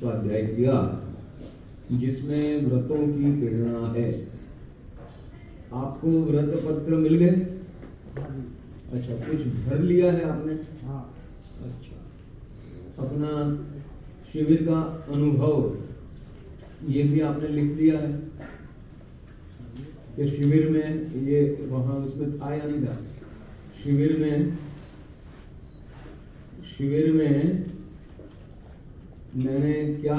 स्वाध्याय किया जिसमें व्रतों की प्रेरणा है। आपको व्रत पत्र मिल गए? अच्छा, कुछ भर लिया है आपने? हाँ। अच्छा, अपना शिविर का अनुभव ये भी आपने लिख दिया है कि शिविर में ये वहाँ उसमें था या नहीं था? शिविर में मैंने क्या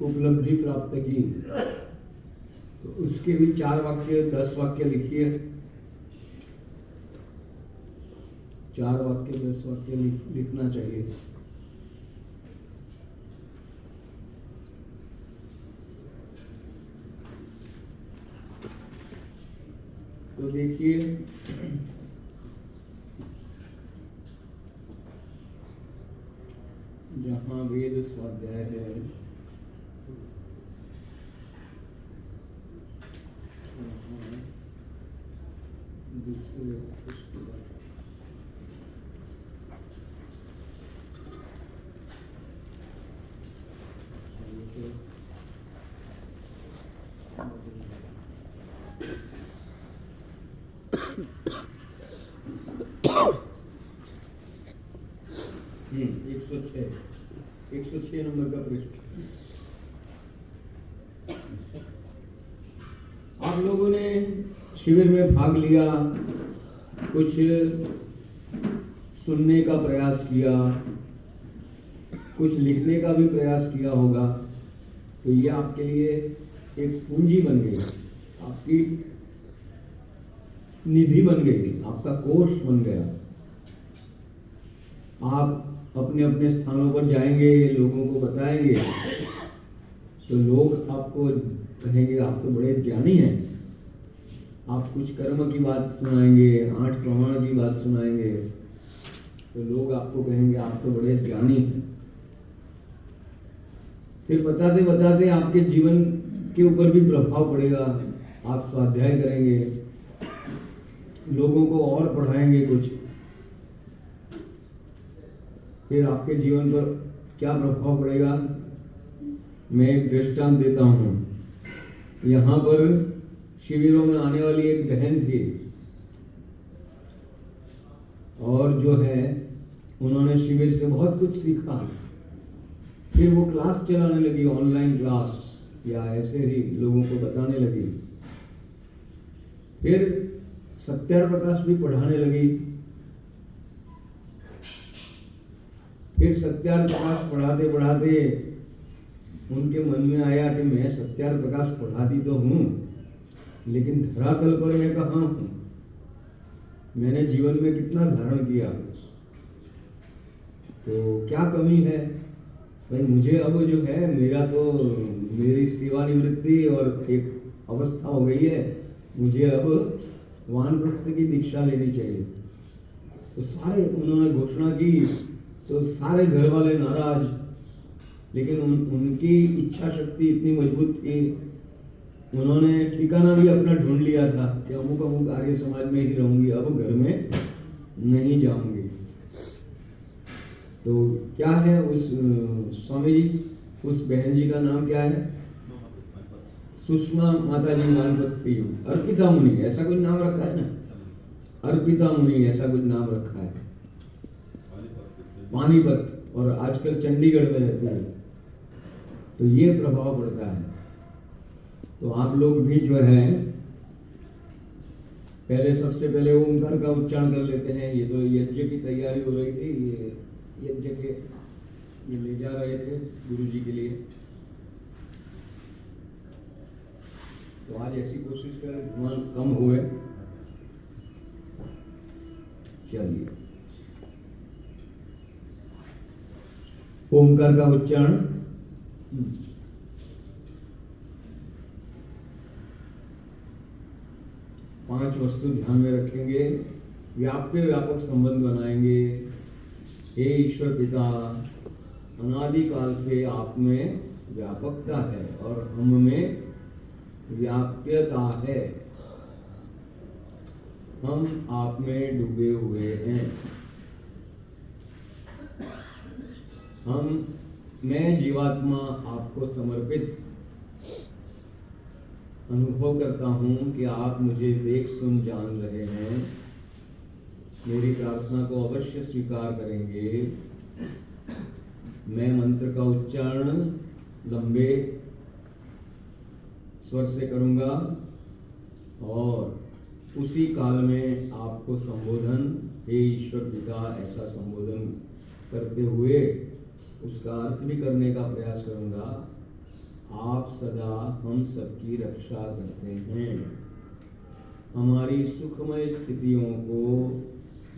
उपलब्धि प्राप्त की, तो उसके भी 4 वाक्य 10 वाक्य लिखिए। 4 वाक्य 10 वाक्य लिखना चाहिए। तो देखिए, जहाँ वेद स्वाध्याय है दूसरे एक सौ छह नंबर का प्रश्न। आप लोगों ने शिविर में भाग लिया, कुछ सुनने का प्रयास किया, कुछ लिखने का भी प्रयास किया होगा, तो ये आपके लिए एक पूंजी बन गई, आपकी निधि बन गई, आपका कोष बन गया। आप अपने अपने स्थानों पर जाएंगे, लोगों को बताएंगे, तो लोग आपको कहेंगे आप तो बड़े ज्ञानी हैं। आप कुछ कर्म की बात सुनाएंगे, 8 प्रमाण की बात सुनाएंगे, तो लोग आपको कहेंगे आप तो बड़े ज्ञानी हैं। फिर बताते बताते आपके जीवन के ऊपर भी प्रभाव पड़ेगा। आप स्वाध्याय करेंगे, लोगों को और पढ़ाएंगे कुछ, फिर आपके जीवन पर क्या प्रभाव पड़ेगा। मैं एक दृष्टांत देता हूँ। यहाँ पर शिविरों में आने वाली एक बहन थी, और जो है उन्होंने शिविर से बहुत कुछ सीखा। फिर वो क्लास चलाने लगी, ऑनलाइन क्लास, या ऐसे ही लोगों को बताने लगी। फिर सत्याप्रकाश भी पढ़ाने लगी। फिर सत्याप्रकाश पढ़ाते पढ़ाते उनके मन में आया कि मैं सत्याप्रकाश पढ़ाती तो हूँ, लेकिन धरातल पर मैं कहाँ हूँ, मैंने जीवन में कितना धारण किया, तो क्या कमी है भाई। मुझे अब जो है मेरी सेवानिवृत्ति और एक अवस्था हो गई है, मुझे अब वानप्रस्थ की दीक्षा लेनी चाहिए। तो सारे उन्होंने घोषणा की, तो सारे घर वाले नाराज, लेकिन उनकी इच्छा शक्ति इतनी मजबूत थी, उन्होंने ठिकाना भी अपना ढूंढ लिया था कि अमुक अमुक आर्य समाज में ही रहूंगी, अब घर में नहीं जाऊंगी। तो क्या है उस स्वामी जी, उस बहन जी का नाम क्या है? सुषमा माता जी वानप्रस्थी, अर्पिता मुनि, ऐसा कुछ नाम रखा है ना, अर्पिता मुनि ऐसा कुछ नाम रखा है। पानीपत, और आजकल चंडीगढ़ में रहते हैं। तो ये प्रभाव पड़ता है। तो आप लोग भी जो है पहले सबसे पहले ओंकार का उच्चारण कर लेते हैं। ये तो यज्ञ की तैयारी हो रही थी, ये यज्ञ के ये ले जा रहे थे गुरु जी के लिए। तो आज ऐसी कोशिश करें धुआं कम हुए। चलिए, ओंकार का उच्चारण। 5 वस्तु ध्यान में रखेंगे, व्याप्य व्यापक संबंध बनाएंगे। हे ईश्वर पिता, अनादिकाल से आप में व्यापकता है और हम में व्याप्यता है। हम आप में डूबे हुए हैं। हम मैं जीवात्मा आपको समर्पित अनुभव करता हूं कि आप मुझे देख सुन जान रहे हैं। मेरी प्रार्थना को अवश्य स्वीकार करेंगे। मैं मंत्र का उच्चारण लंबे स्वर से करूंगा और उसी काल में आपको संबोधन, हे ईश्वर पिता, ऐसा संबोधन करते हुए उसका अर्थ भी करने का प्रयास करूंगा। आप सदा हम सबकी रक्षा करते हैं, हमारी सुखमय स्थितियों को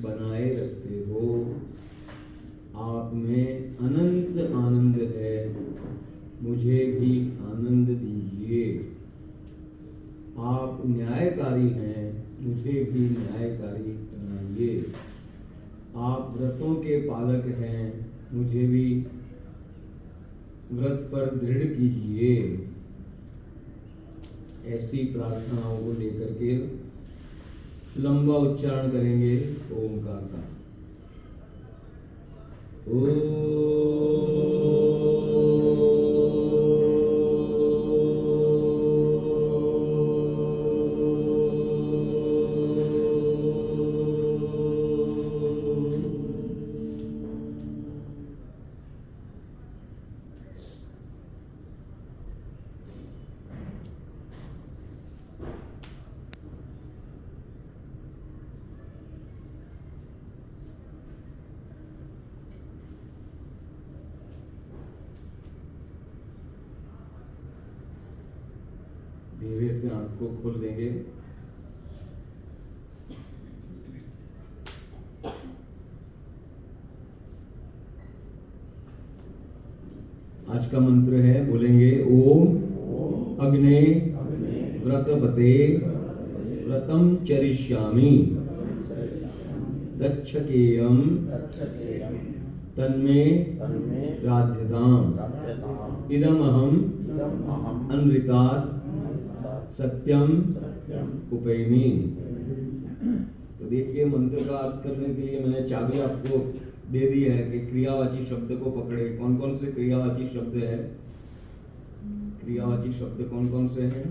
बनाए रखते हो। आप में अनंत आनंद है, मुझे भी आनंद दीजिए। आप न्यायकारी हैं, मुझे भी न्यायकारी बनाइए। आप व्रतों के पालक हैं, मुझे भी व्रत पर दृढ़ कीजिए। ऐसी प्रार्थनाओं को लेकर के लंबा उच्चारण करेंगे ओमकार का। धीरे से आंख को खोल देंगे। आज का मंत्र है, बोलेंगे ओम अग्ने व्रतपते व्रतम चरिष्यामि दक्षकेयम तन्मे राध्यताम इदमहम अनृतात् सत्यम उपैमि। तो देखिए, मंत्र का अर्थ करने के लिए मैंने चाबी आपको दे दी है कि क्रियावाची शब्द को पकड़े। कौन कौन से क्रियावाची शब्द है? क्रियावाची शब्द कौन कौन से हैं?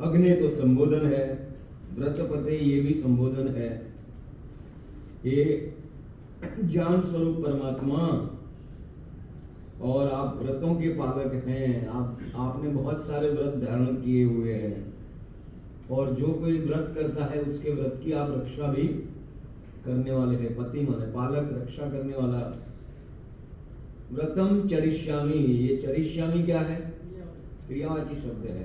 अग्नि तो संबोधन है, व्रतपते ये भी संबोधन है। ये ज्ञान स्वरूप परमात्मा, और आप व्रतों के पालक हैं। आपने बहुत सारे व्रत धारण किए हुए हैं, और जो कोई व्रत करता है उसके व्रत की आप रक्षा भी करने वाले हैं। पति माने पालक, रक्षा करने वाला। व्रतम चरिष्यामि, ये चरिष्यामि क्या है? क्रियावाची शब्द है।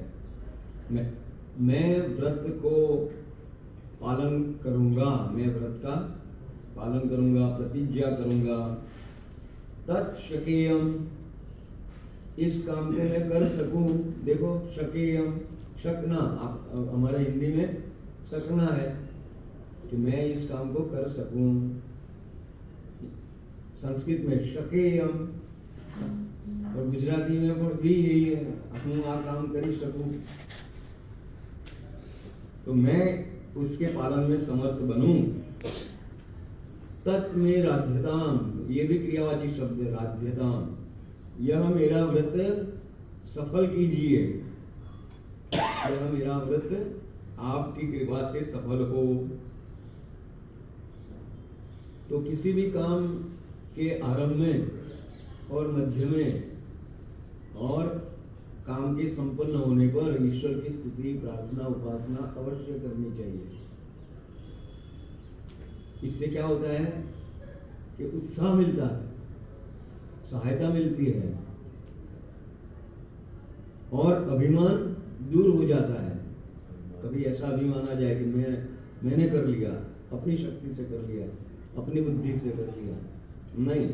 मैं व्रत को पालन करूंगा, मैं व्रत का पालन करूंगा, प्रतिज्ञा करूंगा। तत्शकेयम, इस काम को मैं कर सकूं। देखो, शकेयम, शकना, हमारे हिंदी में सकना है कि मैं इस काम को कर सकूं। संस्कृत में शकेयम, और गुजराती में भी यही है, हूँ आ काम करी सकूं। तो मैं उसके पालन में समर्थ बनूं। तत् में राध्यताम, ये भी क्रियावाची शब्द है, राध्यताम। यह मेरा व्रत सफल कीजिए, यह मेरा व्रत आपकी कृपा से सफल हो। तो किसी भी काम के आरंभ में और मध्य में और काम के संपन्न होने पर ईश्वर की स्तुति, प्रार्थना, उपासना अवश्य करनी चाहिए। इससे क्या होता है कि उत्साह मिलता है, सहायता मिलती है, और अभिमान दूर हो जाता है। कभी ऐसा अभिमान आ जाए कि मैंने कर लिया, अपनी शक्ति से कर लिया, अपनी बुद्धि से कर लिया। नहीं,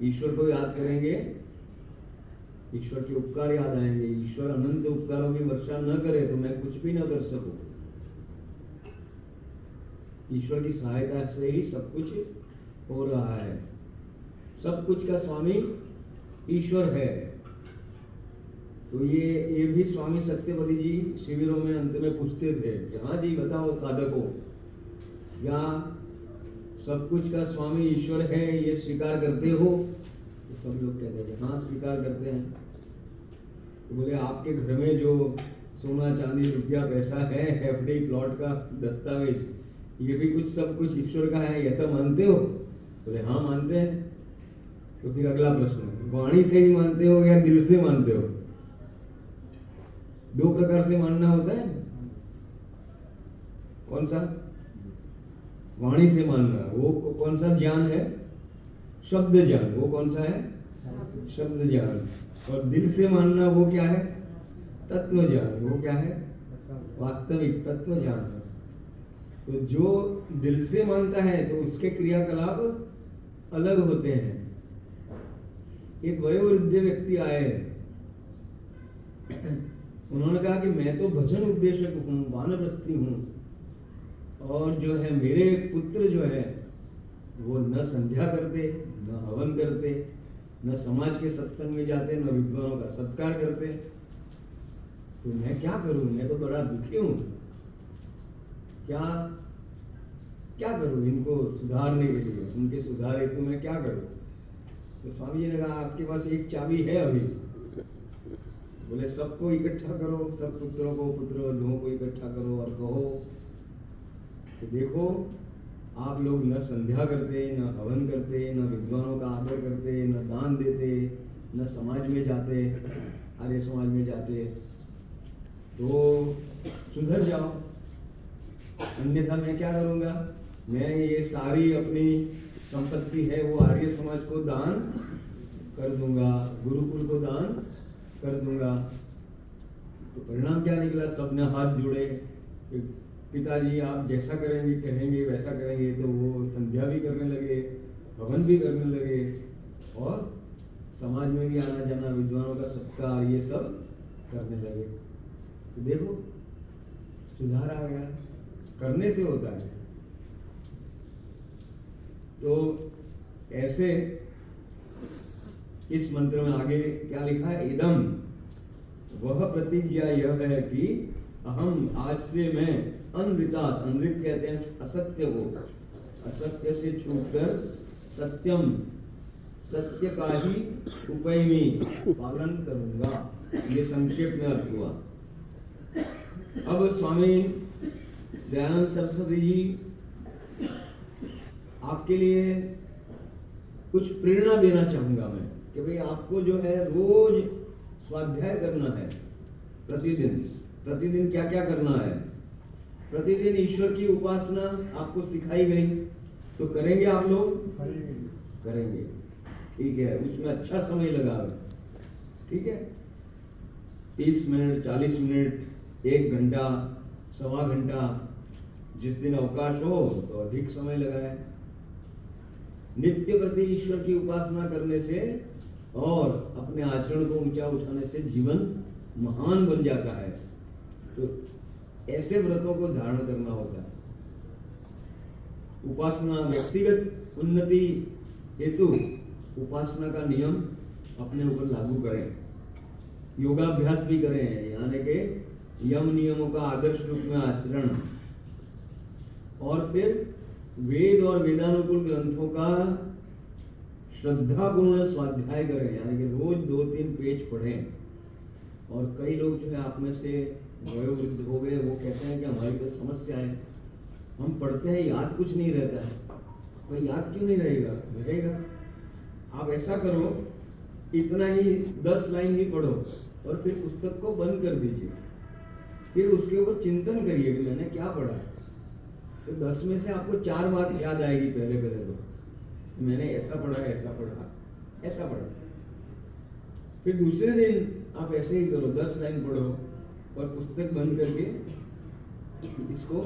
ईश्वर को याद करेंगे, ईश्वर के उपकार याद आएंगे। ईश्वर अनंत उपकारों की वर्षा न करे तो मैं कुछ भी न कर सकूं। ईश्वर की सहायता से ही सब कुछ हो रहा है। सब कुछ का स्वामी ईश्वर है। तो ये भी स्वामी सत्यपति जी शिविरों में अंत में पूछते थे कि हाँ जी बताओ साधकों, या सब कुछ का स्वामी ईश्वर है ये स्वीकार करते हो? तो सब लोग कहते हैं हाँ स्वीकार करते हैं। तो बोले आपके घर में जो सोना चांदी रुपया पैसा है, एफडी प्लॉट का दस्तावेज, ये भी कुछ सब कुछ ईश्वर का है, ऐसा मानते हो? बोले हाँ मानते हैं। तो फिर अगला प्रश्न, वाणी से ही मानते हो या दिल से मानते हो? दो प्रकार से मानना होता है। कौन सा? वाणी से मानना, वो कौन सा ज्ञान है? शब्द ज्ञान। वो कौन सा है? शब्द ज्ञान। और दिल से मानना वो क्या है? तत्व ज्ञान। वो क्या है? वास्तविक तत्व ज्ञान। तो जो दिल से मानता है तो उसके क्रियाकलाप अलग होते हैं। एक वयोवृद्ध व्यक्ति आए, उन्होंने कहा कि मैं तो भजन उपदेशक हूँ, वानप्रस्थी हूँ, और जो है मेरे पुत्र जो है वो न संध्या करते, न हवन करते, न समाज के सत्संग में जाते, न विद्वानों का सत्कार करते, तो मैं क्या करूं? मैं तो बड़ा दुखी हूं। क्या क्या करूं इनको सुधारने के लिए? उनके सुधार हेतु मैं क्या करूं? तो स्वामी जी ने कहा आपके पास एक चाबी है अभी। बोले सबको इकट्ठा करो, सब पुत्रों को, पुत्र वधुओं को इकट्ठा करो और कहो तो देखो आप लोग न संध्या करते, न हवन करते, न विद्वानों का आदर करते, न दान देते, न समाज में जाते, आर्य समाज में जाते, तो सुधर जाओ, अन्यथा मैं क्या करूँगा? मैं ये सारी अपनी संपत्ति है वो आर्य समाज को दान कर दूंगा, गुरुकुल को दान कर दूंगा। तो परिणाम क्या निकला? सबने हाथ जोड़े, पिताजी आप जैसा करेंगे कहेंगे वैसा करेंगे। तो वो संध्या भी करने लगे, हवन भी करने लगे, और समाज में भी आना जाना, विद्वानों का सत्कार, ये सब करने लगे। तो देखो सुधार आ गया, करने से होता है। तो ऐसे इस मंत्र में आगे क्या लिखा है? इदम, वह प्रतिज्ञा यह है कि अहम, आज से मैं अनृतात्, अनृत कहते हैं असत्य को, असत्य से छूटकर सत्यम, सत्य का ही उपैमी, पालन करूंगा। ये संक्षेप में अर्थ हुआ। अब स्वामी दयानंद सरस्वती जी आपके लिए कुछ प्रेरणा देना चाहूंगा मैं कि भाई आपको जो है रोज स्वाध्याय करना है। प्रतिदिन प्रतिदिन क्या क्या करना है? प्रतिदिन ईश्वर की उपासना आपको सिखाई गई, तो करेंगे आप लोग? करेंगे, ठीक है। उसमें अच्छा समय लगावे, ठीक है। 30 मिनट, 40 मिनट, 1 घंटा, सवा घंटा, जिस दिन अवकाश हो तो अधिक समय लगाए। नित्य प्रति ईश्वर की उपासना करने से और अपने आचरण को ऊंचा उठाने से जीवन महान बन जाता है। तो ऐसे व्रतों को धारण करना होता है। उपासना, व्यक्तिगत उन्नति हेतु उपासना का नियम अपने ऊपर लागू करें, योगाभ्यास भी करें, यानी के यम नियमों का आदर्श रूप में आचरण, और फिर वेद और वेदानुकूल ग्रंथों का श्रद्धापूर्ण स्वाध्याय करें, यानी कि रोज 2-3 पेज पढ़ें। और कई लोग जो है आप में से वयोवृद्ध हो गए, वो कहते हैं कि हमारी तो समस्या है, हम पढ़ते हैं याद कुछ नहीं रहता है। तो याद क्यों नहीं रहेगा? रहेगा। आप ऐसा करो, इतना ही 10 लाइन ही पढ़ो और फिर पुस्तक को बंद कर दीजिए, फिर उसके ऊपर चिंतन करिए कि मैंने क्या पढ़ा। तो 10 में से आपको 4 बात याद आएगी। पहले तो मैंने ऐसा पढ़ा, ऐसा पढ़ा, ऐसा पढ़ा। फिर दूसरे दिन आप ऐसे ही करो, 10 लाइन पढ़ो और पुस्तक बंद करके इसको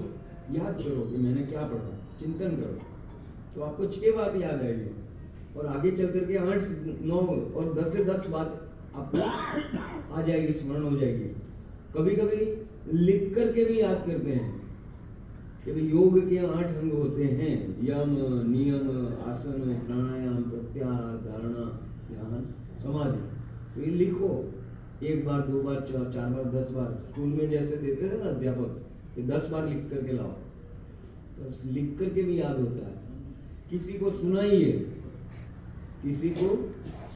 याद करो कि मैंने क्या पढ़ा, चिंतन करो, तो आपको 6 बात याद आएगी। और आगे चल करके 8, 9 और 10 से 10 बात आपको आ जाएगी, स्मरण हो जाएगी। कभी कभी लिख करके भी याद करते हैं कि भाई योग के 8 अंग होते हैं, यम, नियम, आसन, प्राणायाम, प्रत्याहार, धारणा, ध्यान, समाधि। तो ये लिखो, 1 बार, 2 बार, 4 बार, 10 बार। स्कूल में जैसे देते थे ना अध्यापक, कि 10 बार लिख करके लाओ, तो लिख करके भी याद होता है। किसी को सुनाइए, किसी को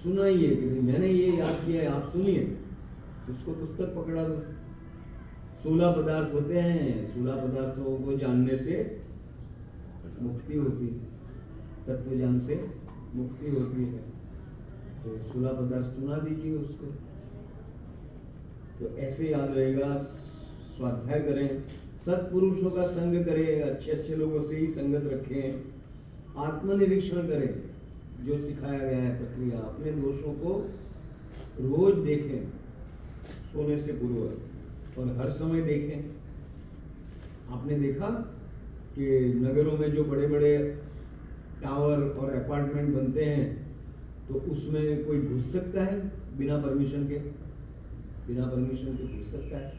सुनाइए कि भाई मैंने ये याद किया है, आप सुनिए। उसको पुस्तक पकड़ा दो। 16 पदार्थ होते हैं, 16 पदार्थों को जानने से मुक्ति होती है, तत्व ज्ञान से मुक्ति होती है। तो 16 पदार्थ सुना दीजिए उसको, तो ऐसे याद रहेगा। स्वाध्याय करें, सत्पुरुषों का संग करें, अच्छे अच्छे लोगों से ही संगत रखें, आत्मनिरीक्षण करें, जो सिखाया गया है प्रक्रिया, अपने दोषों को रोज देखें सोने से पूर्व और हर समय देखें। आपने देखा कि नगरों में जो बड़े बड़े टावर और अपार्टमेंट बनते हैं, तो उसमें कोई घुस सकता है बिना परमिशन के? बिना परमिशन के घुस सकता है?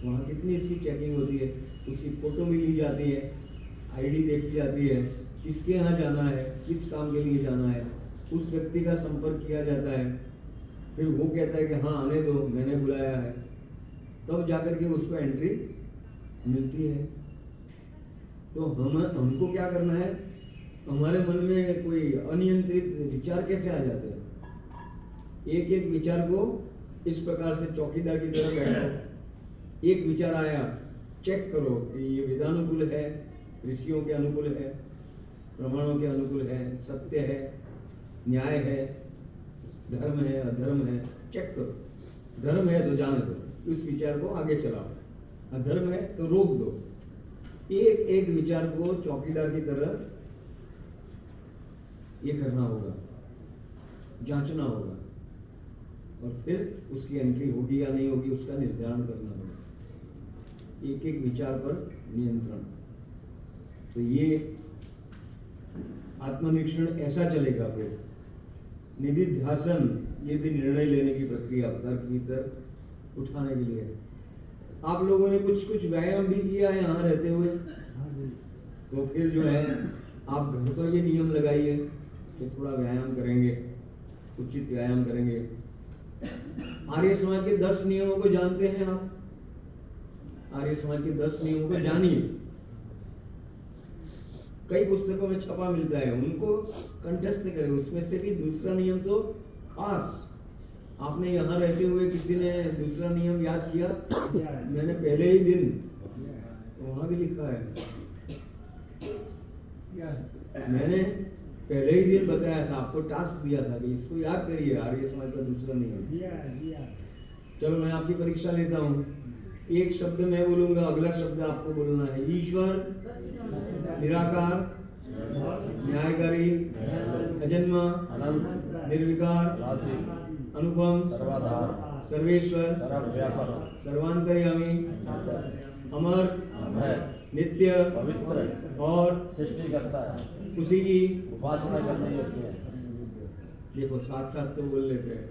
वहाँ कितनी इसकी चेकिंग होती है, उसकी फोटो भी ली जाती है, आईडी देखी जाती है, किसके यहाँ जाना है, किस काम के लिए जाना है, उस व्यक्ति का संपर्क किया जाता है। फिर वो कहता है कि हाँ आने दो, मैंने बुलाया है, तब जाकर के उसको एंट्री मिलती है। तो हमको क्या करना है? हमारे मन में कोई अनियंत्रित विचार कैसे आ जाते हैं? एक एक विचार को इस प्रकार से चौकीदार की तरह बैठो। एक विचार आया, चेक करो कि ये वेदानुकूल है, ऋषियों के अनुकूल है, प्रमाणों के अनुकूल है, सत्य है, न्याय है, धर्म है, अधर्म है, चेक करो। धर्म है तो जाने दो, उस विचार को आगे चलाओ। अधर्म है तो रोक दो। एक एक विचार को चौकीदार की तरह ये करना होगा, जांचना होगा, और फिर उसकी एंट्री होगी या नहीं होगी उसका निर्धारण करना होगा। एक एक विचार पर नियंत्रण। तो ये आत्मनिरीक्षण ऐसा चलेगा। फिर निधिध्यासन, ये भी निर्णय लेने की प्रक्रिया, तर्क वितर्क उठाने के लिए। आप लोगों ने कुछ कुछ व्यायाम भी किया है यहाँ रहते हुए, तो फिर जो है आप घर पर भी नियम लगाइए कि थोड़ा व्यायाम करेंगे, उचित व्यायाम करेंगे। आर्य समाज के 10 नियमों को जानते हैं आप? आर्य समाज के 10 नियमों को जानिए। कई पुस्तकों में छपा मिलता है, उनको कंठस्थ करें। उसमें से भी दूसरा नियम तो खास, आपने यहाँ रहते हुए किसी ने दूसरा नियम याद किया? मैंने पहले ही दिन, वहां भी लिखा है, मैंने पहले ही दिन बताया था, आपको टास्क दिया था कि इसको याद करिए, आर्य समाज का दूसरा नियम। चलो मैं आपकी परीक्षा लेता हूँ। एक शब्द मैं बोलूंगा, अगला शब्द आपको बोलना है। ईश्वर, निराकार, न्यायकारी, अजन्मा, निर्विकार, अनुपम, सर्वेश्वर, सर्वांतर्यामी, अमर, नित्य, पवित्र और सृष्टि करता है, उसी की उपासना करने योग्य है। देखो साथ साथ तो बोल लेते हैं,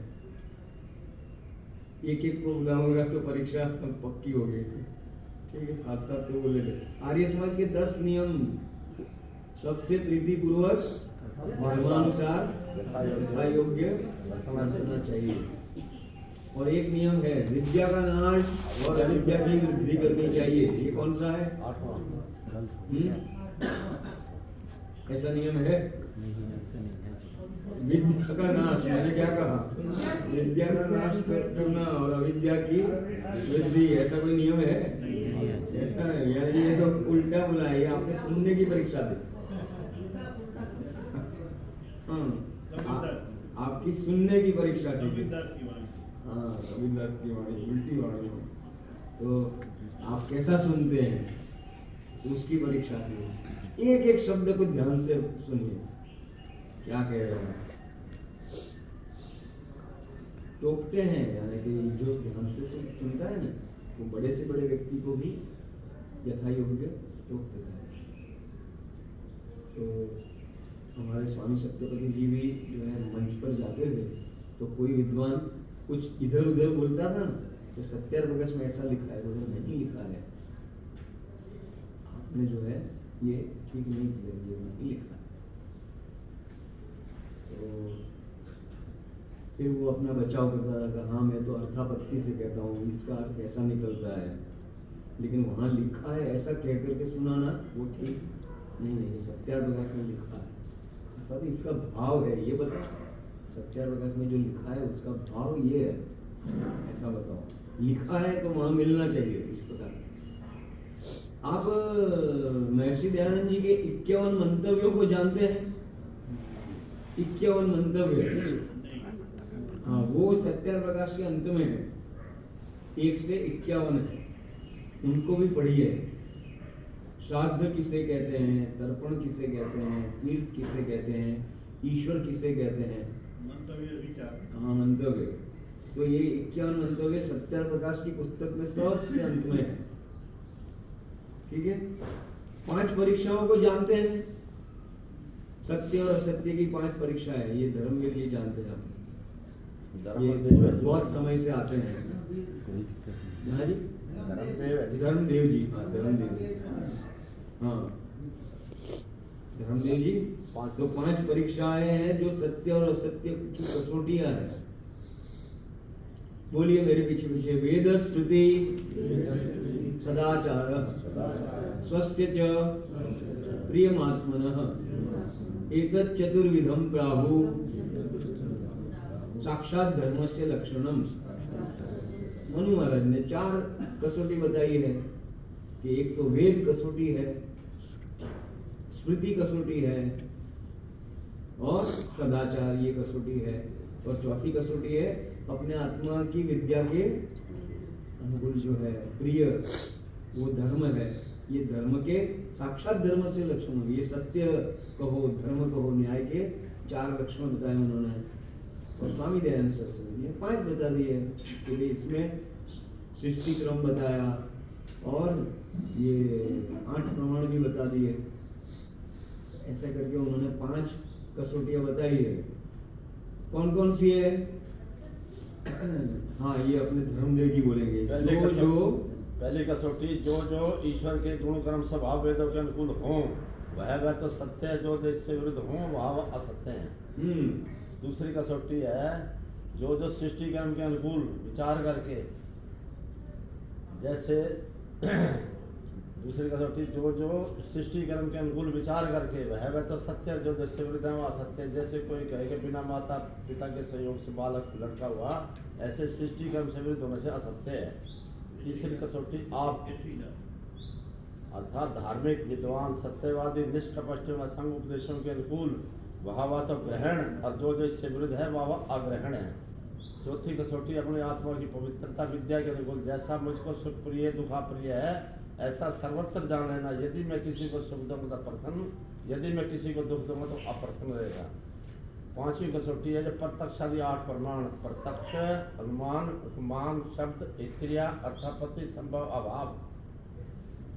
एक एक को बुलाऊंगा तो परीक्षा पक्की हो गई। ठीक है, साथ साथ तो बोल लेते। आर्य समाज के 10 नियम, सबसे प्रीतिपूर्वक, धर्मानुसार, यथा योग्य करना चाहिए। और एक नियम है, विद्या का नाश और अविद्या की वृद्धि करनी चाहिए। ये कौन सा है? 8वां। ऐसा नियम है? विद्या का नाश, मैंने क्या कहा? विद्या का नाश करना और अविद्या की वृद्धि, ऐसा कोई नियम है? ऐसा नहीं, यानी ये तो उल्टा बोला है, ये आपने सुनने की परीक्षा दी। आपकी सुनने की परीक्षा थी। हाँ, रविदास की वाणी, उल्टी वाणी हो, तो आप कैसा सुनते हैं उसकी परीक्षा थी। एक एक शब्द को ध्यान से सुनिए, क्या कह रहे हैं। टोकते हैं, यानी कि जो ध्यान से सुनता है ना, वो बड़े से बड़े व्यक्ति को भी यथा योग्य टोक देता है। तो हमारे स्वामी सत्यपति जी भी जो है मंच पर जाते थे, तो कोई विद्वान कुछ इधर उधर बोलता था ना, तो सत्यार्पगस में ऐसा लिखा है, उधर नहीं लिखा है, आपने जो है ये ठीक नहीं किया, ये नहीं लिखा। तो फिर वो अपना बचाव करता था कि हाँ मैं तो अर्थापत्ति से कहता हूँ, इसका अर्थ ऐसा निकलता है, लेकिन वहाँ लिखा है ऐसा कह करके सुनाना वो ठीक नहीं है। सत्यार्पगस में लिखा है, इसका भाव है ये बता। सत्यार प्रकाश में जो लिखा है उसका भाव ये है, ऐसा बताओ। लिखा है तो वहां मिलना चाहिए इस प्रकार। आप महर्षि दयानंद जी के 51 मंतव्यों को जानते हैं? 51 मंतव्य, हाँ, वो सत्यार प्रकाश के अंत में है, 1 से 51 है, उनको भी पढ़िए। श्राद्ध किसे कहते हैं, तर्पण किसे कहते हैं, तीर्थ किसे कहते हैं, ईश्वर किसे कहते हैं, हाँ, मंतव्य। तो ये 51 मंतव्य सत्यार प्रकाश की पुस्तक में सबसे अंत में है, ठीक है। 5 परीक्षाओं को जानते हैं, सत्य और असत्य की 5 परीक्षा है, ये धर्मवीर जी जानते हैं, ये बहुत समय से आते हैं। हाँ जी, धर्मदेव जी, हाँ, धर्मदेव जी। तो 5 परीक्षाएं हैं जो सत्य और असत्य की कसौटियां हैं। बोलिए मेरे पीछे पीछे। वेद श्रुति सदाचार स्वस्य च प्रियमात्मनः एतत् चतुर्विधं प्राहु साक्षात धर्मस्य लक्षणम। मनु महाराज ने 4 कसौटी बताई है कि एक तो वेद कसौटी है, स्मृति कसौटी है, और सदाचार ये कसौटी है, और चौथी कसौटी है अपने आत्मा की विद्या के अनुकूल जो है प्रिय वो धर्म है। ये धर्म के साक्षात धर्म से लक्षण, ये सत्य कहो, धर्म कहो, न्याय के 4 लक्षण बताए उन्होंने। और स्वामी दयानंद सरस्वती ने 5 बता दिए, क्योंकि इसमें सृष्टि क्रम बताया और ये 8 प्रमाण भी बता दिए। ऐसा करके उन्होंने 5 कसौटियां बताई है। कौन कौन सी है? हाँ, ये अपने धर्मदेव जी बोलेंगे। पहली कसौटी, जो जो ईश्वर के गुण कर्म स्वभाव वेदों के अनुकूल हों वह तो सत्य है, जो जिससे विरुद्ध हों वह असत्य है। दूसरी कसौटी है, जो जो सृष्टि कर्म के अनुकूल विचार करके, जैसे दूसरी कसौटी, जो जो सृष्टि कर्म के अनुकूल विचार करके वह तो सत्य है, जो जिससे विरुद्ध है वह असत्य है। जैसे कोई कहे कि बिना माता पिता के सहयोग से बालक लड़का हुआ, ऐसे सृष्टि कर्म से विरुद्ध होने से असत्य है। तीसरी कसौटी, आप अर्थात धार्मिक विद्वान सत्यवादी निष्कपट व संग उपदेशों के अनुकूल वह तो ग्रहण, और जो जो इससे विरुद्ध है वह अग्रहण है। चौथी कसौटी, अपनी आत्मा की पवित्रता विद्या के अनुकूल, जैसा मुझको सुख प्रिय दुखा प्रिय है ऐसा सर्वत्र जान लेना। यदि मैं किसी को सुख दूंगा तो प्रसन्न, यदि मैं किसी को दुख दूंगा तो अप्रसन्न रहेगा। 5वीं कसौटी है जो प्रत्यक्ष आदि 8 प्रमाण, प्रत्यक्ष, अनुमान, उपमान, शब्द, इत्रिया, अर्थापत्ति, संभव, अभाव,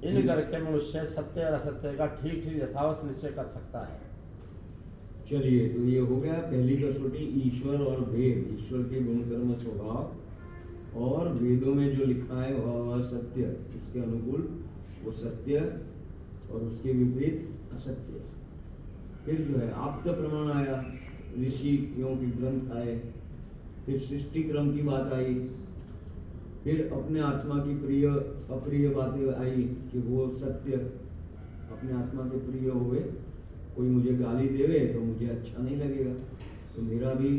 इन करके मनुष्य सत्य और असत्य का ठीक ठीक यथावत निश्चय कर सकता है। चलिए, तो ये हो गया पहली कसौटी, ईश्वर और वेद, ईश्वर के गुण कर्म स्वभाव और वेदों में जो लिखा है वह सत्य, उसके अनुकूल वो सत्य और उसके विपरीत असत्य। फिर जो है आप्त प्रमाण आया, ऋषियों के ग्रंथ आए, फिर सृष्टि क्रम की बात आई, फिर अपने आत्मा की प्रिय अप्रिय बातें आई कि वो सत्य अपने आत्मा के प्रिय हुए। कोई मुझे गाली देवे तो मुझे अच्छा नहीं लगेगा, तो मेरा भी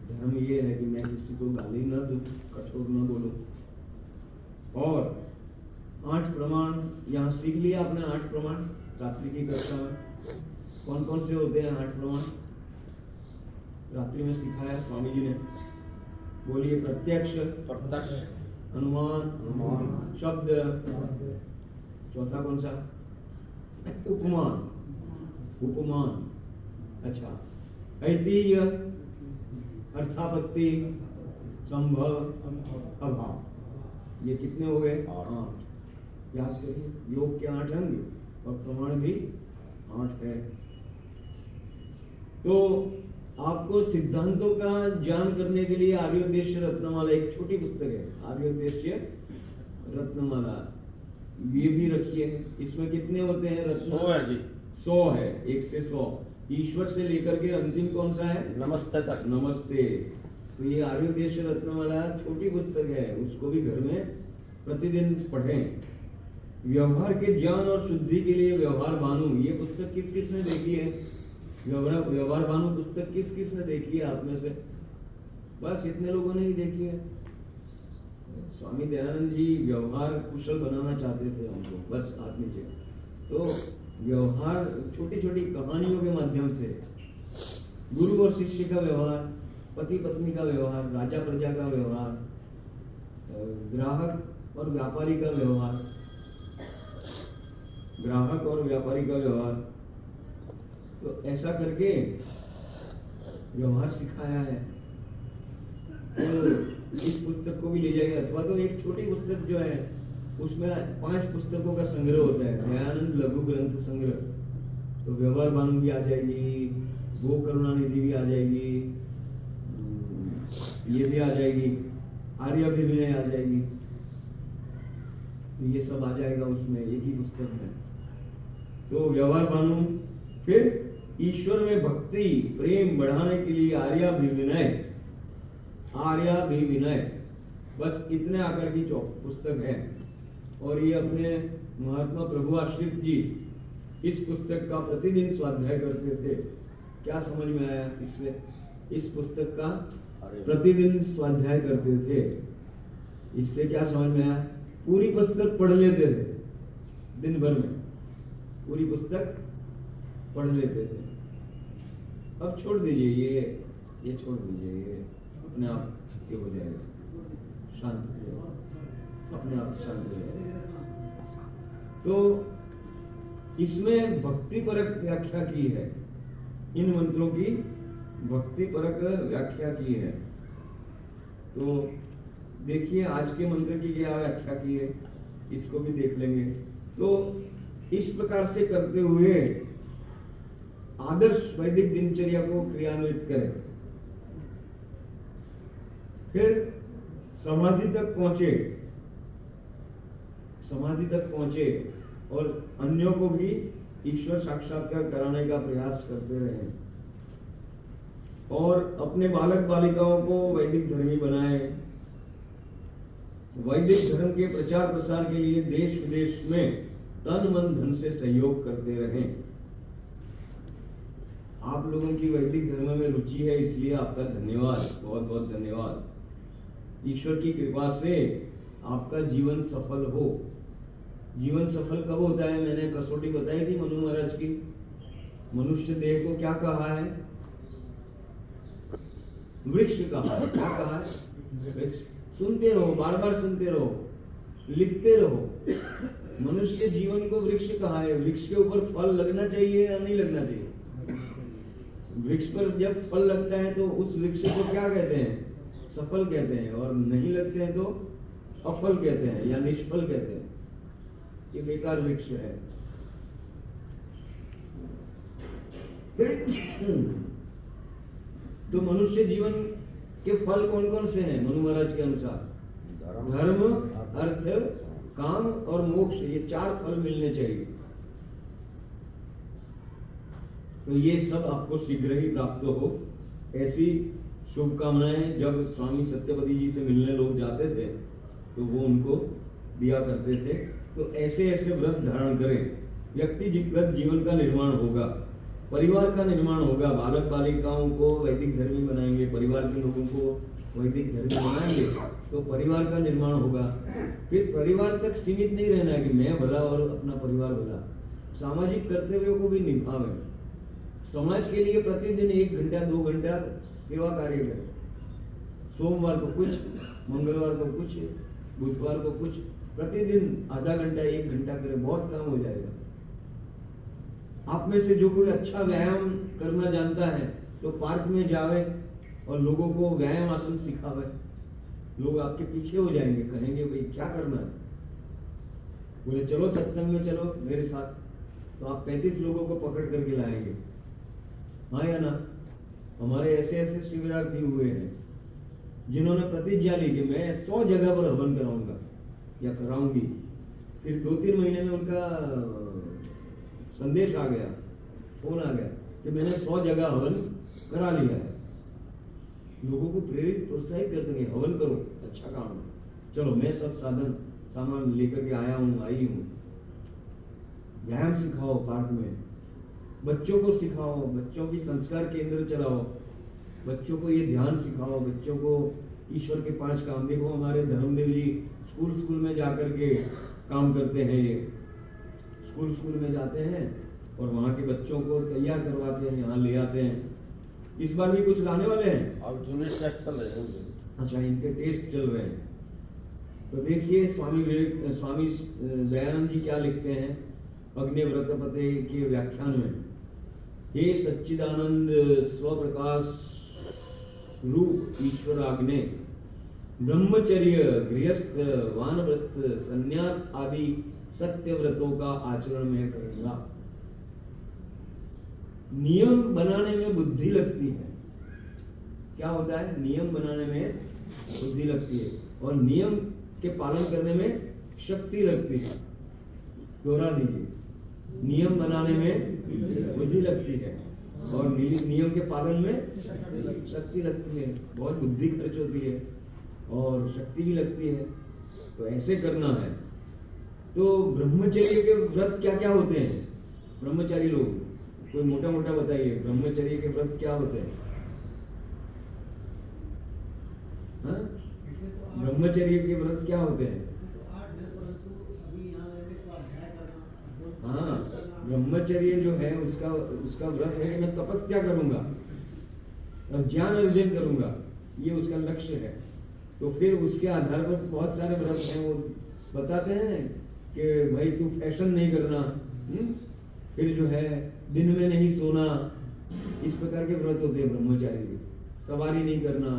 धर्म ये है कि मैं किसी को गाली न दूं, कठोर न बोलूं। और 8 प्रमाण यहाँ सीख लिया आपने। 8 प्रमाण रात्रि की कक्षा में कौन कौन से होते हैं 8 प्रमाण? रात्रि में सिखाया स्वामी जी ने। बोलिए। प्रत्यक्ष, अनुमान, शब्द, चौथा कौन सा? उपमान, अच्छा, ऐतिह्य, अर्थापत्ति, संभव, अभाव। ये कितने हो गए? 8। याद करिए, योग के 8 अंग और प्रमाण भी 8 है। तो आपको सिद्धांतों का ज्ञान करने के लिए आर्योद्देश्य रत्नमाला एक छोटी पुस्तक है, आर्योद्देश्य रत्नमाला, ये भी रखिए। इसमें कितने होते हैं रत्न? 100 है जी। 100 है, 1 से 100। ईश्वर से लेकर के अंतिम कौन सा है? नमस्ते तक। नमस्ते। तो ये आर्योद्देश्य रत्नमाला छोटी पुस्तक है, उसको भी घर में प्रतिदिन पढ़ें। व्यवहार के ज्ञान और शुद्धि के लिए व्यवहार भानु, ये पुस्तक किस किस ने देखी है? व्यवहार भानु पुस्तक किस किस ने देखी है आप में से? बस इतने लोगों ने ही देखी है। स्वामी दयानंद जी व्यवहार कुशल बनाना चाहते थे हमको, बस आप नीचे। तो व्यवहार छोटी छोटी कहानियों के माध्यम से, गुरु और शिष्य का व्यवहार, पति पत्नी का व्यवहार, राजा प्रजा का व्यवहार, ग्राहक और व्यापारी का व्यवहार, ग्राहक और व्यापारी का व्यवहार, तो ऐसा करके व्यवहार सिखाया है। तो इस पुस्तक को भी ले जाएगा, अथवा तो एक छोटी पुस्तक जो है उसमें 5 पुस्तकों का संग्रह होता है, दयानंद लघु ग्रंथ संग्रह। तो व्यवहार भानु भी आ जाएगी, गो करुणानिधि भी आ जाएगी, ये भी आ जाएगी, आर्याभिविनय आ जाएगी, तो ये सब आ जाएगा उसमें एक ही पुस्तक में। तो व्यवहार भानु, फिर ईश्वर में भक्ति प्रेम बढ़ाने के लिए आर्याभिविनय, आर्याभिविनय, बस इतने आकर की पुस्तक है। और ये अपने महात्मा प्रभु आश्रित जी इस पुस्तक का प्रतिदिन स्वाध्याय करते थे। क्या समझ में आया इससे? इस पुस्तक का प्रतिदिन स्वाध्याय करते थे, इससे क्या समझ में आया? पूरी पुस्तक पढ़ लेते थे दिन भर में, पूरी पुस्तक पढ़ लेते थे। अब छोड़ दीजिए ये छोड़ दीजिए, ये अपने आप ये हो जाएगा, शांत हो जाएगा, अपने आप शांत हो जाएगा। तो इसमें भक्ति परक व्याख्या की है, इन मंत्रों की भक्ति परक व्याख्या की है। तो देखिए आज के मंत्र की क्या व्याख्या की है, इसको भी देख लेंगे। तो इस प्रकार से करते हुए आदर्श वैदिक दिनचर्या को क्रियान्वित करें। फिर समाधि तक पहुंचे और अन्यों को भी ईश्वर साक्षात्कार कराने का प्रयास करते रहें, और अपने बालक बालिकाओं को वैदिक धर्मी बनाएं। वैदिक धर्म के प्रचार प्रसार के लिए देश विदेश में तन मन धन से सहयोग करते रहें। आप लोगों की वैदिक धर्म में रुचि है, इसलिए आपका धन्यवाद, बहुत बहुत धन्यवाद। ईश्वर की कृपा से आपका जीवन सफल हो। जीवन सफल कब होता है? मैंने कसौटी बताई थी मनु महाराज की। मनुष्य देह को क्या कहा है? वृक्ष कहा है। क्या कहा है? वृक्ष। सुनते रहो, बार बार सुनते रहो, लिखते रहो। मनुष्य जीवन को वृक्ष कहा है। वृक्ष के ऊपर फल लगना चाहिए या नहीं लगना चाहिए? वृक्ष पर जब फल लगता है तो उस वृक्ष को क्या कहते हैं? सफल कहते हैं, और नहीं लगते हैं तो अफल कहते हैं या निष्फल कहते हैं। ये बेकार वृक्ष है। तो मनुष्य जीवन के फल कौन कौन से हैं मनु महाराज के अनुसार? धर्म, अर्थ, काम और मोक्ष, ये 4 फल मिलने चाहिए। तो ये सब आपको शीघ्र ही प्राप्त हो, ऐसी शुभकामनाएं जब स्वामी सत्यपति जी से मिलने लोग जाते थे तो वो उनको दिया करते थे। तो ऐसे ऐसे व्रत धारण करें, व्यक्तिगत जीवन का निर्माण होगा, परिवार का निर्माण होगा। बालक बालिकाओं को वैदिक धर्मी बनाएंगे, परिवार के लोगों को वैदिक धर्मी बनाएंगे तो परिवार का निर्माण होगा। फिर परिवार तक सीमित नहीं रहना है कि मैं भला और अपना परिवार भला। सामाजिक कर्तव्यों को भी निभावें। समाज के लिए प्रतिदिन 1 घंटा 2 घंटा सेवा कार्य करें। सोमवार को कुछ, मंगलवार को कुछ, बुधवार को कुछ, प्रतिदिन आधा घंटा 1 घंटा करें, बहुत काम हो जाएगा। आप में से जो कोई अच्छा व्यायाम करना जानता है तो पार्क में जावे और लोगों को व्यायाम आसन सिखावे। लोग आपके पीछे हो जाएंगे, कहेंगे भाई क्या करना है। बोले चलो सत्संग में चलो मेरे साथ, तो आप 35 लोगों को पकड़ करके लाएंगे। हाँ या ना? हमारे ऐसे ऐसे शिविरार्थी हुए हैं जिन्होंने प्रतिज्ञा ली कि मैं 100 जगह पर हवन कराऊंगा या कराऊंगी। फिर 2-3 महीने में उनका संदेश आ गया, फोन आ गया कि मैंने 100 जगह हवन करा लिया है। लोगों को प्रेरित प्रोत्साहित करते हैं, हवन करो, अच्छा काम है, चलो मैं सब साधन सामान लेकर के आया हूँ, आई हूँ, व्यायाम सिखाओ पार्क में। बच्चों को सिखाओ, बच्चों की संस्कार केंद्र चलाओ, बच्चों को ये ध्यान सिखाओ, बच्चों को ईश्वर के 5 काम। देखो हमारे धर्मदेव जी स्कूल में जाकर के काम करते हैं, ये स्कूल में जाते हैं और वहाँ के बच्चों को तैयार करवाते हैं, यहाँ ले आते हैं। इस बार भी कुछ लाने वाले हैं। अब यूनिट टेस्ट चल रहे हैं। अच्छा, इनके टेस्ट चल रहे हैं। तो देखिए स्वामी दयानंद जी क्या लिखते हैं अग्निव्रतपते के व्याख्यान में। हे सच्चिदानंद स्वप्रकाश रूप ईश्वर आग्ने ब्रह्मचर्य, गृहस्थ, वानप्रस्थ, संन्यास आदि सत्य व्रतों का आचरण में करूंगा। नियम बनाने में बुद्धि लगती है। क्या होता है? नियम बनाने में बुद्धि लगती है और नियम के पालन करने में शक्ति लगती है। दोहरा दीजिए, नियम बनाने में बुद्धि लगती है और नियम के पालन में शक्ति लगती है। बहुत बुद्धि खर्च होती है और शक्ति भी लगती है। तो ऐसे करना है। तो ब्रह्मचर्य के व्रत क्या क्या होते हैं? ब्रह्मचारी लोग कोई मोटा मोटा बताइए, ब्रह्मचर्य के व्रत क्या होते हैं? हाँ? ब्रह्मचर्य के व्रत क्या होते हैं? हाँ, ब्रह्मचर्य जो है उसका व्रत है कि मैं तपस्या करूंगा और ज्ञान अर्जन करूंगा, ये उसका लक्ष्य है। तो फिर उसके आधार पर बहुत सारे व्रत हैं। वो बताते हैं कि भाई तू फैशन नहीं करना, फिर जो है दिन में नहीं सोना, इस प्रकार के व्रत होते हैं ब्रह्मचारी के। सवारी नहीं करना,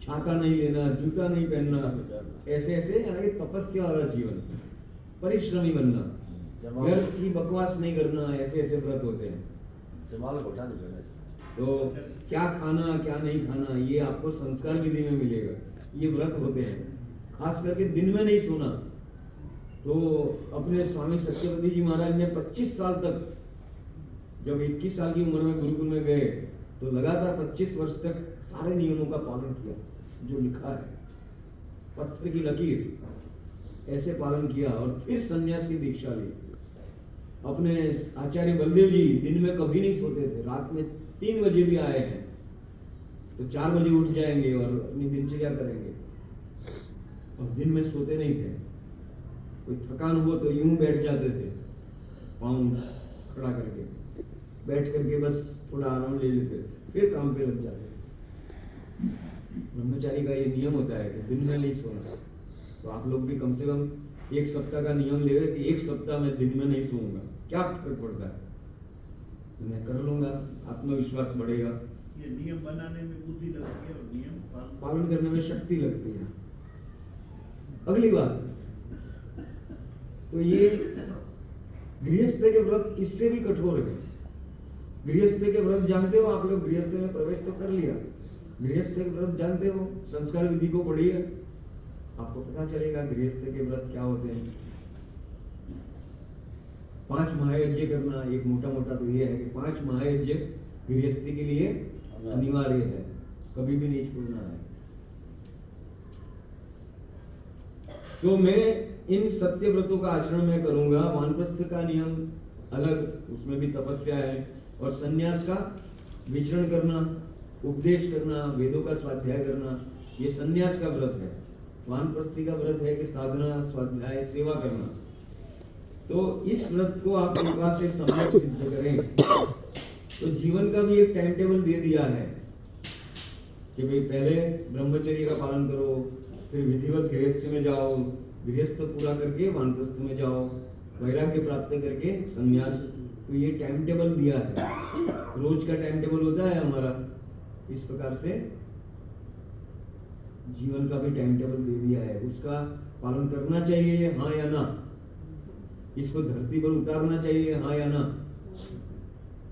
छाता नहीं लेना, जूता नहीं पहनना, ऐसे ऐसे यानी तपस्या वाला जीवन, परिश्रमी बनना, व्यर्थ की बकवास नहीं करना, ऐसे ऐसे व्रत होते हैं। जमाल घोटा नहीं करना। तो क्या खाना क्या नहीं खाना ये आपको संस्कार विधि में मिलेगा। ये व्रत होते हैं। खास करके दिन में नहीं सोना। तो अपने स्वामी सत्यवती जी महाराज ने 25 साल तक, जब 21 साल की उम्र में गुरुकुल में गए तो लगातार 25 वर्ष तक सारे नियमों का पालन किया जो लिखा है, पत्थर की लकीर, ऐसे पालन किया और फिर संन्यास की दीक्षा ली। अपने आचार्य बलदेव जी दिन में कभी नहीं सोते थे। रात में 3 बजे भी आए हैं तो 4 बजे उठ जाएंगे और अपनी दिनचर्या करेंगे और दिन में सोते नहीं थे। कोई थकान हो तो यूं बैठ जाते थे, पाँव खड़ा करके बैठ करके बस थोड़ा आराम ले लेते, फिर काम पे लग जाते। ब्रह्मचारी का ये नियम होता है कि दिन में नहीं सोना। तो आप लोग भी कम से कम 1 सप्ताह का नियम ले कि 1 सप्ताह में दिन में नहीं सोऊंगा। क्या फर्क पड़ता है, तो मैं कर लूंगा, आत्मविश्वास बढ़ेगा। ये नियम बनाने में बुद्धि लगती है और नियम पालन करने में शक्ति लगती है। अगली बात, तो ये गृहस्थ के व्रत इससे भी कठोर है। गृहस्थ के व्रत जानते हो आप लोग? गृहस्थ में प्रवेश तो कर लिया, गृहस्थ के व्रत जानते हो? संस्कार विधि को पढ़िए, आपको पता चलेगा गृहस्थ के व्रत क्या होते हैं। 5 महायज्ञ करना, एक मोटा मोटा तो ये है कि 5 महायज्ञ गृहस्थी के लिए अनिवार्य है, कभी भी नहीं छोड़ना है। तो मैं इन सत्य व्रतों का आचरण मैं करूंगा। वानप्रस्थ का नियम अलग, उसमें भी तपस्या है, और संन्यास का विचरण करना, उपदेश करना, वेदों का स्वाध्याय करना, ये संन्यास का व्रत है। वानप्रस्थी का व्रत है कि साधना, स्वाध्याय, सेवा करना। तो इस व्रत को आप कृपा से सम्यक सिद्ध करें। तो जीवन का भी एक टाइम टेबल दे दिया है कि भाई पहले ब्रह्मचर्य का पालन करो, फिर विधिवत गृहस्थ में जाओ, गृहस्थ पूरा करके वानप्रस्थ में जाओ, वैराग्य प्राप्त करके संन्यास। तो ये टाइम टेबल दिया है, रोज का टाइम टेबल होता है हमारा। इस प्रकार से जीवन का भी टाइम टेबल दे दिया है, उसका पालन करना चाहिए, हाँ या ना। इसको धरती पर उतारना चाहिए, हाँ या ना।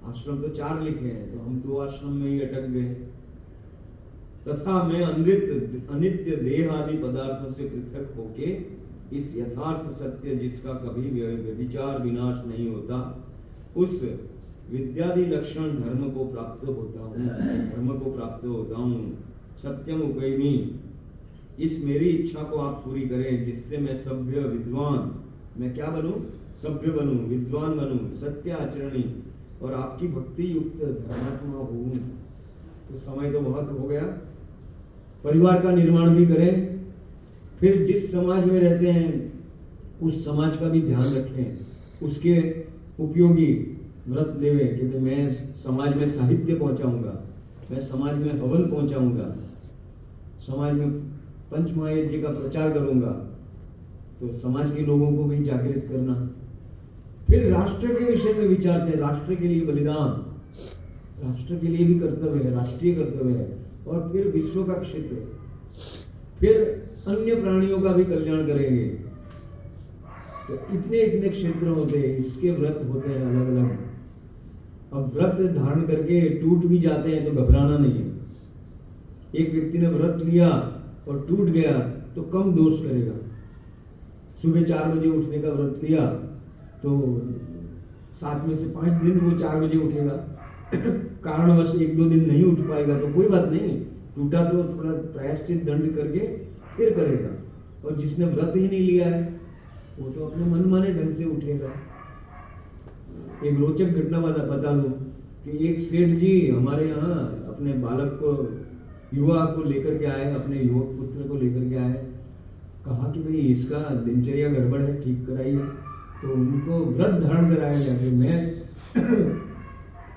आश्रम तो 4 लिखे हैं, तो हम 2 आश्रम में ही अटक गए। तथा मैं अनित्य देह आदि पदार्थों से पृथक होके इस यथार्थ सत्य जिसका कभी व्यभिचार विनाश नहीं होता, उस विद्यादि लक्षण धर्म को प्राप्त होता हूँ। सत्यम उपैमी, इस मेरी इच्छा को आप पूरी करें जिससे मैं सभ्य विद्वान, मैं क्या बनूं? सभ्य बनूं, विद्वान बनूं, सत्य आचरणी और आपकी भक्ति युक्त धर्मात्मा हूं। तो समय तो बहुत हो गया। परिवार का निर्माण भी करें, फिर जिस समाज में रहते हैं उस समाज का भी ध्यान रखें, उसके उपयोगी व्रत लेवें कि मैं समाज में साहित्य पहुंचाऊंगा, मैं समाज में हवन पहुंचाऊंगा, समाज में पंचमहायज्ञ का प्रचार करूंगा, तो समाज के लोगों को भी जागृत करना। फिर राष्ट्र के विषय में विचारते हैं, राष्ट्र के लिए बलिदान, राष्ट्र के लिए भी कर्तव्य है, राष्ट्रीय कर्तव्य है। और फिर विश्व का क्षेत्र, फिर अन्य प्राणियों का भी कल्याण करेंगे। तो इतने इतने क्षेत्र होते हैं, इसके व्रत होते हैं अलग अलग। अब व्रत धारण करके टूट भी जाते हैं तो घबराना नहीं है। एक व्यक्ति ने व्रत लिया और टूट गया तो कम दोष करेगा। सुबह 4 बजे उठने का व्रत लिया तो 7 में से 5 दिन वो 4 बजे उठेगा, कारणवश 1-2 दिन नहीं उठ पाएगा तो कोई बात नहीं, टूटा तो थोड़ा प्रायश्चित दंड करके फिर करेगा। और जिसने व्रत ही नहीं लिया है वो तो अपने मनमाने ढंग से उठेगा। एक रोचक घटना बता दूं कि एक सेठ जी हमारे यहाँ अपने बालक को, युवा को लेकर के आए, अपने युवक पुत्र को लेकर के आए। कहा कि भाई इसका दिनचर्या गड़बड़ है, ठीक कराइए। तो उनको व्रत धारण कराया जाके मैं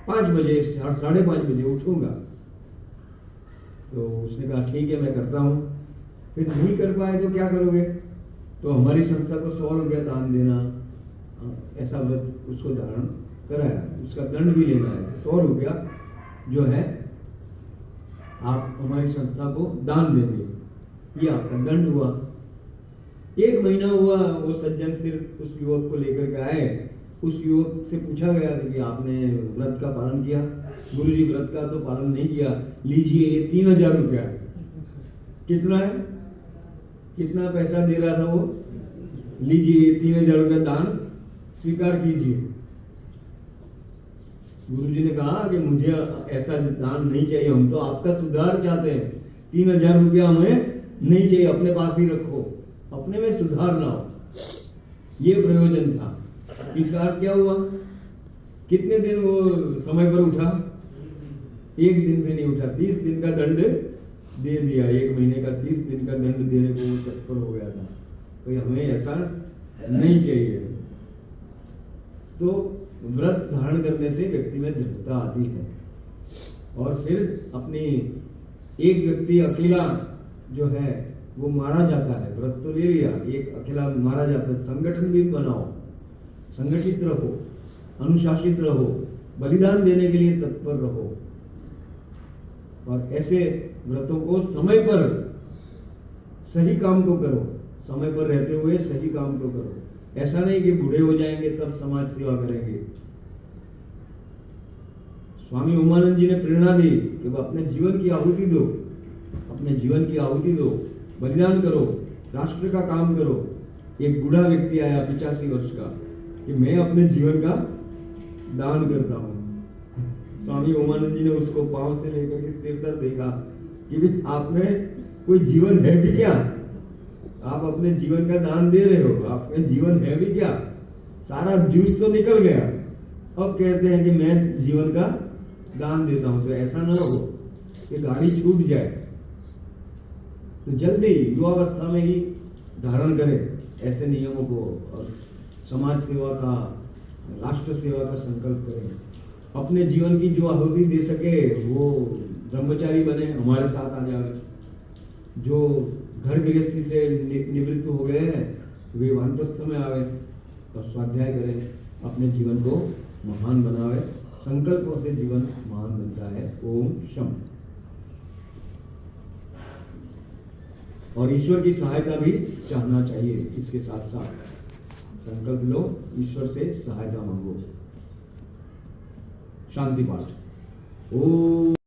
5 बजे 5:30 बजे उठूंगा। तो उसने कहा ठीक है मैं करता हूँ। फिर नहीं कर पाए तो क्या करोगे? तो हमारी संस्था को 100 रुपया दान देना, ऐसा व्रत उसको धारण कराया। उसका दंड भी लेना है, 100 रुपया जो है आप हमारी संस्था को दान देंगे, ये आपका दंड हुआ। 1 महीना हुआ, वो सज्जन फिर उस युवक को लेकर के आए। उस युवक से पूछा गया कि आपने व्रत का पालन किया? गुरुजी व्रत का तो पालन नहीं किया, लीजिए ये 3000 रुपया। कितना है? कितना पैसा दे रहा था वो? लीजिए 3000 रुपया दान स्वीकार कीजिए। गुरुजी ने कहा कि मुझे ऐसा दान नहीं चाहिए, हम तो आपका सुधार चाहते हैं। 3000 रुपया हमें नहीं चाहिए, अपने पास ही रखो, अपने में सुधार लाओ। ये प्रयोजन था। इसका अर्थ क्या हुआ? कितने दिन वो समय पर उठा? 1 दिन भी नहीं उठा। 30 दिन का दंड दे दिया। 1 महीने का 30 दिन का दंड देने को वो तत्पर हो गया था। तो हमें ऐसा नहीं चाहिए। तो व्रत धारण करने से व्यक्ति में दृढ़ता आती है। और फिर अपनी एक व्यक्ति अकेला जो है वो मारा जाता है। व्रत तो ले लिया, एक अकेला मारा जाता है। संगठन भी बनाओ, संगठित रहो, अनुशासित रहो, बलिदान देने के लिए तत्पर रहो। और ऐसे व्रतों को समय पर सही काम को करो, समय पर रहते हुए सही काम को करो। ऐसा नहीं कि बूढ़े हो जाएंगे तब समाज सेवा करेंगे। स्वामी उमानंद जी ने प्रेरणा दी कि वो अपने जीवन की आहुति दो, अपने जीवन की आहुति दो, बलिदान करो, राष्ट्र का काम करो। एक बूढ़ा व्यक्ति आया 85 वर्ष का कि मैं अपने जीवन का दान करता हूँ। स्वामी उमानंद जी ने उसको पांव से लेकर के सिर तक देखा कि भी आप में कोई जीवन है भी क्या? आप अपने जीवन का दान दे रहे हो, आप में जीवन है भी क्या? सारा जूस तो निकल गया, अब कहते हैं कि मैं जीवन का दान देता हूं। तो ऐसा ना हो कि गाड़ी छूट जाए। तो जल्दी युवावस्था में ही धारण करें ऐसे नियमों को और समाज सेवा का, राष्ट्र सेवा का संकल्प करें। अपने जीवन की जो आहुति दे सके वो ब्रह्मचारी बने, हमारे साथ आ जाए। जो घर गृहस्थी से निवृत्त हो गए हैं वे वानप्रस्थ में आवे और स्वाध्याय करें, अपने जीवन को महान बनावे। संकल्पों से जीवन महान बनता है। ओम शम। और ईश्वर की सहायता भी चाहना चाहिए। इसके साथ साथ संकल्प लो, ईश्वर से सहायता मांगो। शांति पाठ। ओम।